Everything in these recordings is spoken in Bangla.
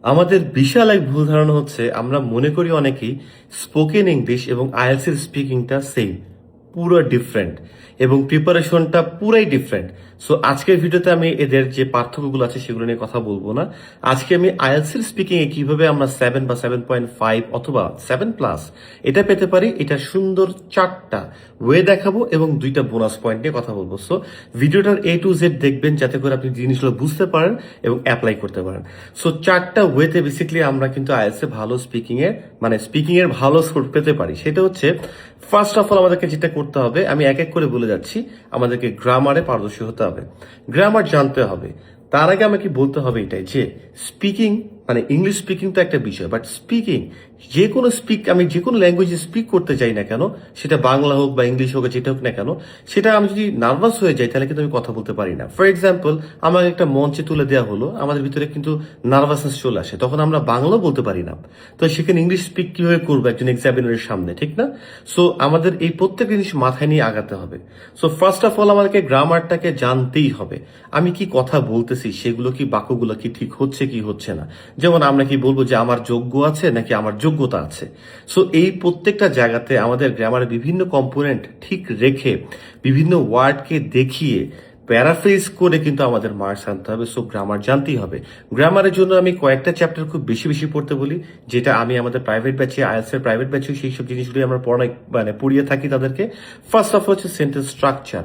আমাদের বিশাল এক ভুল ধারণা হচ্ছে আমরা মনে করি অনেকেই স্পোকেন ইংলিশ এবং আইএলটিএস এর স্পিকিংটা সেম, পুরো ডিফারেন্ট এবং প্রিপারেশনটা পুরাই ডিফারেন্ট। সো আজকের ভিডিওতে আমি এদের যে পার্থক্যগুলো আছে সেগুলো নিয়ে কথা বলবো না। আজকে আমি আইএলটিএস এর স্পিকিং এ কিভাবে আমরা 7 বা 7.5 অথবা 7+ এটা পেতে পারি, এটা সুন্দর 4টা ওয়ে দেখাবো এবং 2টা বোনাস পয়েন্ট নিয়ে কথা বলবো। সো ভিডিওটার A to Z দেখবেন যাতে করে আপনি জিনিসগুলো বুঝতে পারেন এবং অ্যাপ্লাই করতে পারেন। সো 4টা ওয়েতে বেসিক্যালি আমরা কিন্তু আইএলটিএস এ ভালো স্পিকিং এর ভালো স্কোর পেতে পারি। সেটা হচ্ছে ফার্স্ট অফ অল আমাদেরকে যেটা করতে হবে, আমি এক এক করে বলে যাচ্ছি। আমাদেরকে গ্রামারে পারদর্শী হতে হবে, গ্রামার জানতে হবে। তার আগে আমাকে বলতে হবে এটাই যে স্পিকিং ইংলিশ স্পিকিং তো একটা বিষয়, বাট স্পিকিং আমি যে কোনো ল্যাঙ্গুয়েজে স্পিক করতে যাই না কেন, সেটা বাংলা হোক বা ইংলিশ হোক, যেটা হোক না কেন, সেটা আমি যদি নার্ভাস হয়ে যাই তাহলে কিন্তু আমি কথা বলতে পারি না। ফর এক্সাম্পল, আমাকে একটা মঞ্চে তুলে দেওয়া হলো, আমাদের ভিতরে কিন্তু নার্ভাসনেস চলে আসে, তখন আমরা বাংলাও বলতে পারি না। তো সেখানে ইংলিশ স্পিক কিভাবে করবো একজন এক্সামিনারের সামনে, ঠিক না? সো আমাদের এই প্রত্যেকটা জিনিস মাথায় নিয়ে আগাতে হবে। সো ফার্স্ট অফ অল আমাদেরকে গ্রামারটাকে জানতেই হবে। আমি কি কথা বলতেছি সেগুলো কি, বাক্যগুলো কি ঠিক হচ্ছে কি হচ্ছে না। যেমন আমরা কি বলবো যে আমার যোগ্য আছে নাকি আমার যোগ্যতা আছে। সো এই প্রত্যেকটা জায়গাতে আমাদের গ্রামারের বিভিন্ন কম্পোনেন্ট ঠিক রেখে, বিভিন্ন ওয়ার্ডকে দেখিয়ে প্যারাফ্রেজ করে কিন্তু আমাদের মার্কস আনতে হবে। সো গ্রামার জানতেই হবে। গ্রামারের জন্য আমি কয়েকটা চ্যাপ্টার খুব বেশি বেশি পড়তে বলি, যেটা আমি আমাদের প্রাইভেট ব্যাচে, আইএলটিএস এর প্রাইভেট ব্যাচে সেই সব জিনিসগুলি আমরা পড়িয়ে থাকি তাদেরকে। ফার্স্ট অফ হচ্ছে সেন্টেন্স স্ট্রাকচার,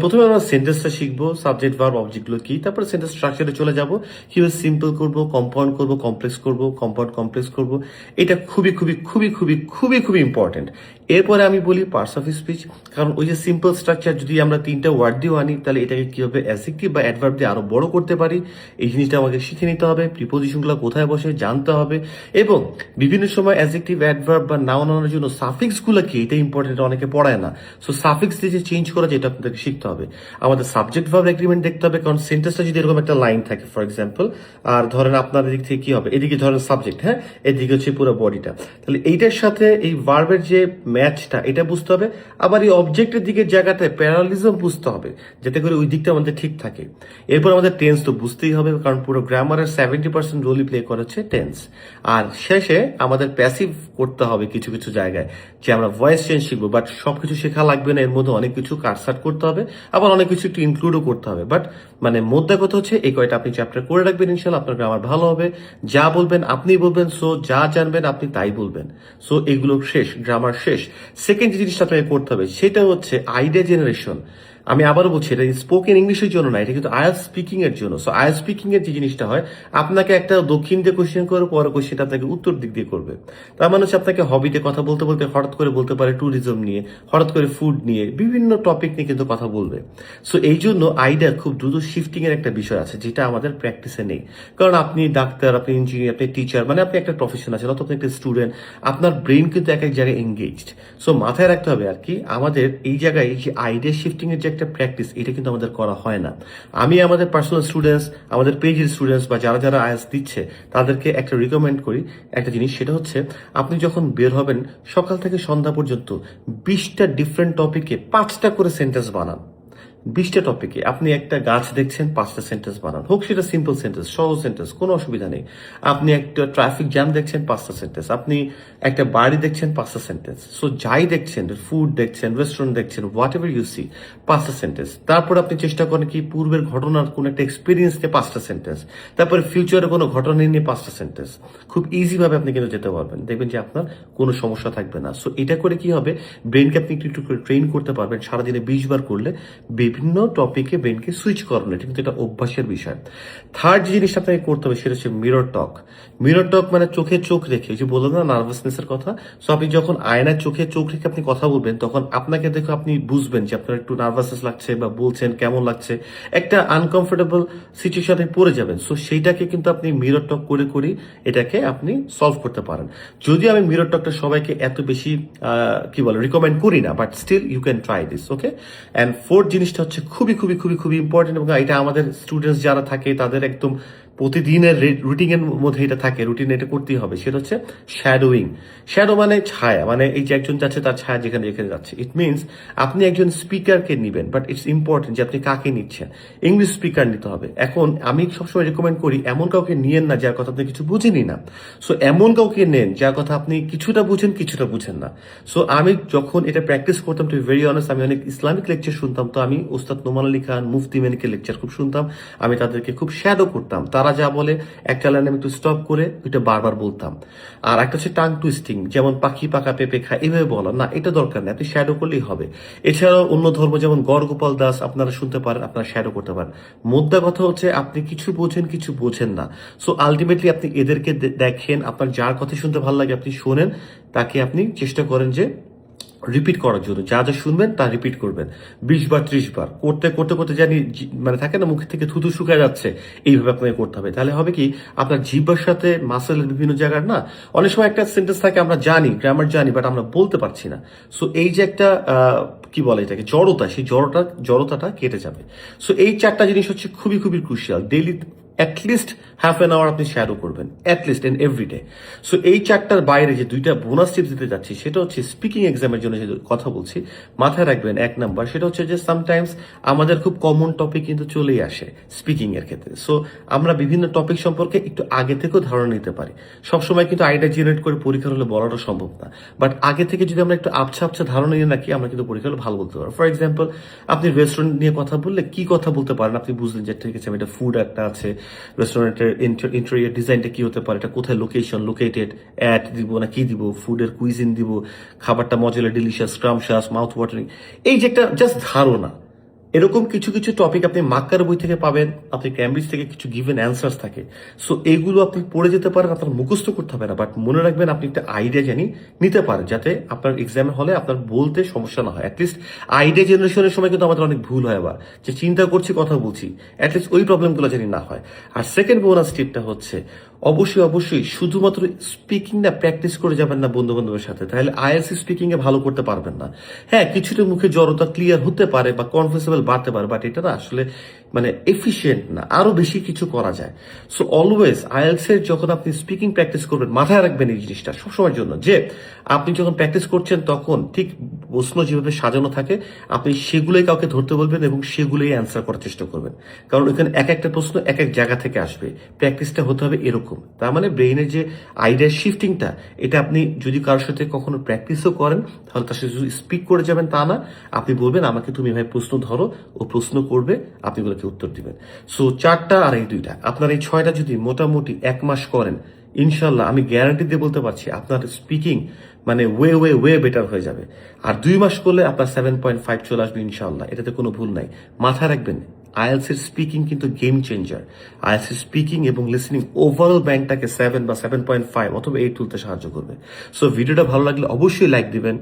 প্রথমে আমরা সেন্টেন্সটা শিখবো, সাবজেক্ট ভার্ব অবজেক্টগুলো কি, তারপরে সেন্টেন্স স্ট্রাকচারে চলে যাব, কিভাবে সিম্পল করবো, কম্পাউন্ড করবো, কমপ্লেক্স করবো, কম্পাউন্ড কমপ্লেক্স করবো। এটা খুবই খুবই খুবই খুবই খুবই খুবই ইম্পর্টেন্ট। এরপরে আমি বলি পার্টস অফ স্পিচ, কারণ ওই যে সিম্পল স্ট্রাকচার যদি আমরা 3টা ওয়ার্ড দিয়েও আনি, তাহলে এটাকে কিভাবে অ্যাডজেক্টিভ বা অ্যাডভার্ব দিয়ে আরো বড় করতে পারি, এই জিনিসটা আমাকে শিখে নিতে হবে। প্রিপোজিশনগুলো কোথায় বসে জানতে হবে, এবং বিভিন্ন সময় অ্যাডজেক্টিভ, অ্যাডভার্ব বা নাউন আনার জন্য সাফিক্স গুলো কি, এটা ইম্পর্টেন্ট, অনেকে পড়ায় না। সো সাফিক্স দিয়ে যে চেঞ্জ করা, যেটা আপনাদেরকে শিখতে হবে। আমাদের সাবজেক্ট ভার্ব এগ্রিমেন্ট দেখতে হবে, কারণ সেন্টেন্সটা যদি এরকম একটা লাইন থাকে ফর এক্সাম্পল, আর ধরেন আপনার দিক থেকে কি হবে, এদিকে ধরেন সাবজেক্ট, হ্যাঁ, এদিকে হচ্ছে পুরো বডিটা, তাহলে এইটার সাথে এই ভার্বের যে ম্যাচটা, এটা বুঝতে হবে। আবার এই অবজেক্টের দিকের জায়গাটায় প্যারালিজম বুঝতে হবে, যাতে করে ওই দিকটা আমাদের ঠিক থাকে। এরপর আমাদের টেন্স তো বুঝতেই হবে, কারণ পুরো গ্রামারের 70% রোলই প্লে করেছে টেন্স। আর শেষে আমাদের প্যাসিভ করতে হবে কিছু কিছু জায়গায়, যে আমরা ভয়েস চেঞ্জ শিখবো, বাট সবকিছু শেখা লাগবে না, এর মধ্যে অনেক কিছু কাটসাট করতে হবে, আবার অনেক কিছু একটু ইনক্লুডও করতে হবে। বাট মোদ্দা কথা হচ্ছে এই কয়টা আপনি চ্যাপ্টার করে রাখবেন, ইনশাল্লাহ আপনার গ্রামার ভালো হবে। যা বলবেন আপনি বলবেন, সো যা জানবেন আপনি তাই বলবেন। সো এগুলো শেষ, গ্রামার শেষ। সেকেন্ড যে জিনিসটা আপনাকে করতে হবে সেটা হচ্ছে আইডিয়া জেনারেশন। আমি আবারও বলছি, এটা স্পোকেন ইংলিশের জন্য না, এটা কিন্তু আইএলটিএস স্পিকিং এর জন্য। সো আইএলটিএস স্পিকিং এর যে জিনিসটা হয়, আপনাকে একটা দক্ষিণ দিয়ে কোশ্চেন করবে, পরে কোশ্চেনটা আপনাকে উত্তর দিক দিয়ে করবে। তার মানে হচ্ছে আপনাকে হবিতে কথা বলতে বলতে হঠাৎ করে বলতে পারে ট্যুরিজম নিয়ে, হঠাৎ করে ফুড নিয়ে, বিভিন্ন টপিক নিয়ে কিন্তু কথা বলবে। সো এই জন্য আইডিয়া খুব দ্রুত শিফটিং এর একটা বিষয় আছে, যেটা আমাদের প্র্যাকটিসে নেই। কারণ আপনি ডাক্তার, আপনি ইঞ্জিনিয়ার, আপনি টিচার, আপনি একটা প্রফেশন আছেন, অথবা আপনি একটা স্টুডেন্ট, আপনার ব্রেন কিন্তু এক এক জায়গায় এঙ্গেজড। সো মাথায় রাখতে হবে আর কি, আমাদের এই জায়গায় যে আইডিয়া শিফটিং এর যে একটা প্র্যাকটিস, এটা কিন্তু আমাদের করা হয় না। আমি আমাদের পার্সোনাল স্টুডেন্টস, আমাদের পেজের স্টুডেন্টস বা যারা যারা আইএলটিএস দিচ্ছে, তাদেরকে একটা রিকমেন্ড করি একটা জিনিস, সেটা হচ্ছে আপনি যখন বের হবেন সকাল থেকে সন্ধ্যা পর্যন্ত 20টা ডিফারেন্ট টপিকে 5টা করে সেন্টেন্স বানান। 20টা টপিকে আপনি একটা গাছ দেখছেন, 5টা সেন্টেন্স বানান, হোক সেটা সিম্পল সেন্টেন্স, সহজ সেন্টেন্স, কোনো অসুবিধা নেই। আপনি একটা ট্রাফিক জ্যাম দেখছেন, 5টা সেন্টেন্স। আপনি একটা বাড়ি দেখছেন, 5টা সেন্টেন্স। সো যাই দেখছেন, ফুড দেখছেন, রেস্টুরেন্ট দেখছেন, হোয়াট এভার ইউ সি, 5টা সেন্টেন্স। তারপর আপনি চেষ্টা করেন কি পূর্বের ঘটনার কোনো একটা এক্সপিরিয়েন্স নিয়ে 5টা সেন্টেন্স। তারপরে ফিউচারে কোনো ঘটনা নিয়ে 5টা সেন্টেন্স। খুব ইজি ভাবে আপনি কিন্তু যেতে পারবেন, দেখবেন যে আপনার কোনো সমস্যা থাকবে না। সো এটা করে কি হবে, ব্রেনকে আপনি একটু একটু করে ট্রেন করতে পারবেন। সারাদিনে 20 বার করলে বিভিন্ন টপিকে ব্রেনকে সুইচ করানো, এটা কিন্তু এটা অভ্যাসের বিষয়। থার্ড যে জিনিসটা আপনাকে করতে হবে সেটা হচ্ছে মিরর টক। মিরর টক চোখে চোখ রেখে, যে বললাম না নার্ভাসনেস এর কথা। সো আপনি যখন আয়নায় চোখে চোখ রেখে আপনি কথা বলবেন, তখন আপনাকে দেখে আপনি বুঝবেন যে আপনার একটু নার্ভাসনেস লাগছে, বা বলছেন কেমন লাগছে, একটা আনকমফোর্টেবল সিচুয়েশনে পড়ে যাবেন। সো সেইটাকে কিন্তু আপনি মিরর টক করে করে এটাকে আপনি সলভ করতে পারেন। যদিও আমি মিরর টকটা সবাইকে এত বেশি রিকমেন্ড করি না, but still you can try this, okay. And fourth জিনিসটা হচ্ছে খুবই খুবই খুবই খুবই ইম্পর্টেন্ট, এবং এটা আমাদের স্টুডেন্টস যারা থাকে তাদের একদম প্রতিদিনের রুটিনের মধ্যে এটা থাকে, রুটিনে এটা করতেই হবে, সেটা হচ্ছে শ্যাডোয়িং। শ্যাডো মানে ছায়া, মানে এই যে একজন যাচ্ছে তার ছায়া যেখানে যেখানে যাচ্ছে। ইট মিনস আপনি একজন স্পিকারকে নিবেন, বাট ইটস ইম্পর্টেন্ট যে আপনি কাকে নিচ্ছেন। ইংলিশ স্পিকার নিতে হবে। এখন আমি সবসময় রেকমেন্ড করি এমন কাউকে নিয়েন না যার কথা আপনি কিছু বুঝেনই না। সো এমন কাউকে নেন যার কথা আপনি কিছুটা বুঝেন কিছুটা বুঝেন না। সো আমি যখন এটা প্র্যাকটিস করতাম, টু ভেরি অনেস্ট, আমি অনেক ইসলামিক লেকচার শুনতাম। তো আমি ওস্তাদ নোমান আলী খান, মুফতি মেনিকের লেকচার খুব শুনতাম। আমি তাদেরকে খুব শ্যাডো করতাম। তারা যা বলে একটা লাইনে আমি একটু স্টপ করে ওইটা বারবার বলতাম। আর একটা হচ্ছে টাং টুইস্টিং, যেমন পাখি পাকা পেঁপে খায় এভাবে বলা না, এটা দরকার নেই, আপনি শ্যাডো করলেই হবে। এছাড়াও অন্য ধর্ম যেমন গড় গোপাল দাস আপনারা শুনতে পারেন, আপনারা শ্যাডো করতে পারেন। মোদ্দা কথা হচ্ছে আপনি কিছু বোঝেন কিছু বোঝেন না। সো আলটিমেটলি আপনি এদেরকে দেখেন, আপনার যার কথা শুনতে ভালো লাগে আপনি শোনেন, তাকে আপনি চেষ্টা করেন যে রিপিট করার জন্য, যা যা শুনবেন তা রিপিট করবেন 20 বার 30 বার করতে করতে করতে জানি মানে থাকে না মুখ থেকে থুতু শুকায় যাচ্ছে, এইভাবে আপনাকে করতে হবে। তাহলে হবে কি আপনার জিহ্বার সাথে মাসেলের বিভিন্ন জায়গার না অনেক সময় একটা সেন্টেন্স থাকে আমরা জানি, গ্রামার জানি, বাট আমরা বলতে পারছি না। সো এই যে একটা কি বলে এটাকে জড়তা, সেই জড়তাটা কেটে যাবে। সো এই 4টা জিনিস হচ্ছে খুবই খুবই crucial. Daily at least half an hour আপনি শ্যাডো করবেন, অ্যাটলিস্ট এন এভরিডে। সো এই 4টার বাইরে যে 2টা বোনাস টিপস দিতে যাচ্ছি, সেটা হচ্ছে স্পিকিং এক্সামের জন্য যে কথা বলছি, মাথায় রাখবেন 1 নাম্বার সেটা হচ্ছে যে সামটাইমস আমাদের খুব কমন টপিক কিন্তু চলেই আসে স্পিকিং এর ক্ষেত্রে। সো আমরা বিভিন্ন টপিক সম্পর্কে একটু আগে থেকেও ধারণা নিতে পারি। সবসময় কিন্তু আইডিয়া জেনারেট করে পরীক্ষার হলে বলাটা সম্ভব না, বাট আগে থেকে যদি আমরা একটু আবছা আবছা ধারণা নিয়ে রাখি, আমরা কিন্তু পরীক্ষা হলে ভালো বলতে পারবো। ফর এক্সাম্পল, আপনি রেস্টুরেন্ট নিয়ে কথা বললে কি কথা বলতে পারেন, আপনি বুঝলেন যে ঠিক আছে এটা ফুড একটা আছে, রেস্টুরেন্টের ইন্টেরিয়র ডিজাইনটা কি হতে পারে, এটা কোথায় লোকেটেড, অ্যাড দিব না কি দিব, ফুডের কুইজিন দিব, খাবারটা মজা, ডিলিশিয়াস, স্ক্রামশাস, মাউথ ওয়াটারিং, এই যে একটা জাস্ট ধারণা। এরকম কিছু কিছু টপিক আপনি মাক্কার বই থেকে পাবেন, আপনি ক্যামব্রিজ থেকে কিছু গিভেন অ্যান্সার্স থাকে। সো এইগুলো আপনি পড়ে যেতে পারেন, আপনার মুখস্থ করতে হবে না, বাট মনে রাখবেন আপনি একটা আইডিয়া জানি নিতে পারেন, যাতে আপনার এক্সামের হলে আপনার বলতে সমস্যা না হয়। অ্যাটলিস্ট আইডিয়া জেনারেশনের সময় কিন্তু আমাদের অনেক ভুল হয়, আবার যে চিন্তা করছি কথা বলছি, অ্যাটলিস্ট ওই প্রবলেমগুলো জানি না হয়। আর সেকেন্ড বোনাস টিপটা হচ্ছে অবশ্যই শুধুমাত্র স্পিকিং না প্র্যাকটিস করে যাবেন না বন্ধু বান্ধবের সাথে, তাহলে আইএলসি স্পিকিং এ ভালো করতে পারবেন না। হ্যাঁ, কিছুটা মুখে জড়তা ক্লিয়ার হতে পারে বা কনফিডেন্স বাড়তে পারে, বাট এটা না আসলে মানে এফিশিয়েন্ট না, আরো বেশি কিছু করা যায়। সো অলওয়েজ আইএলস এর যখন আপনি স্পিকিং প্র্যাকটিস করবেন, মাথায় রাখবেন এই জিনিসটা সবসময়ের জন্য, যে আপনি যখন প্র্যাকটিস করছেন তখন ঠিক প্রশ্ন যেভাবে সাজানো থাকে আপনি সেগুলোই কাউকে ধরতে বলবেন এবং সেগুলোই অ্যান্সার করার চেষ্টা করবেন, কারণ এখানে এক একটা প্রশ্ন এক এক জায়গা থেকে আসবে। প্র্যাকটিসটা হতে হবে এরকম। তার মানে ব্রেইনের যে আইডিয়া শিফটিংটা, এটা আপনি যদি কারোর সাথে কখনো প্র্যাকটিসও করেন, তাহলে তার সাথে যদি স্পিক করে যাবেন তা না, আপনি বলবেন আমাকে তুমি ভাই প্রশ্ন ধরো, ও প্রশ্ন করবে, আপনি ওগুলোকে উত্তর দিবেন। সো 4টা আর এই 2টা, আপনার এই 6টা যদি মোটামুটি 1 মাস করেন, ইনশাল্লাহ আমি গ্যারান্টি দিয়ে বলতে পারছি আপনার স্পিকিং মানে ওয়ে বেটার হয়ে যাবে। আর 2 মাস করলে আপনার 7.5 চলে আসবে ইনশাল্লাহ, এটাতে কোনো ভুল নাই। মাথায় রাখবেন আইএলস এর স্পিকিং কিন্তু গেম চেঞ্জার। আইএলস এর স্পিকিং এবং লিসনিং ওভারঅল ব্যাংকটাকে 7 বা 7.5 অথবা 8 তুলতে সাহায্য করবে। সো ভিডিওটা ভালো লাগলে অবশ্যই লাইক দিবেন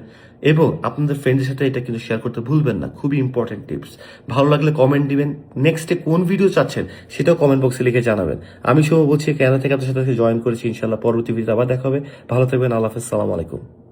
এবং আপনাদের ফ্রেন্ডদের সাথে এটা কিন্তু শেয়ার করতে ভুলবেন না, খুবই ইম্পর্টেন্ট টিপস। ভালো লাগলে কমেন্ট দিবেন, নেক্সটে কোন ভিডিও চাচ্ছেন সেটাও কমেন্ট বক্সে লিখে জানাবেন। আমি শুভ বলছি, কেন থেকে আপনার সাথে জয়েন করেছি। ইনশাল্লাহ পরবর্তী ভিডিও আবার দেখা হবে। ভালো থাকবেন, আল্লাহ হাফেজ, সালাম আলাইকুম।